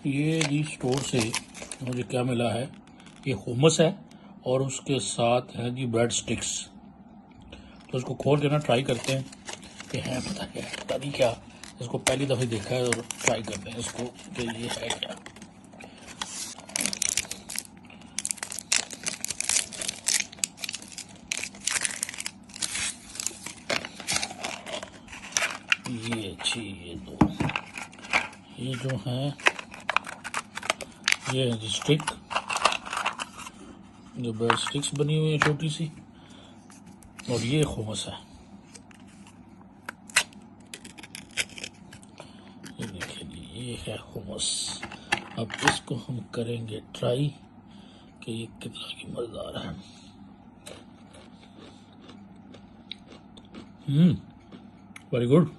ये जी स्टोर से मुझे क्या मिला है, ये हुमस है और उसके साथ है जी ब्रेड स्टिक्स। तो इसको खोल के ना ट्राई करते हैं कि है, पता नहीं क्या। इसको पहली दफ़े देखा है और ट्राई करते हैं इसको कि ये है क्या। ये अच्छी, ये जो है ये है जी स्टिक, जो ब्रेड स्टिक्स बनी हुई है छोटी सी, और ये हुमस है। ये देखिए जी, ये है हुमस। अब इसको हम करेंगे ट्राई कि ये कितना की मज़ेदार है। Very good.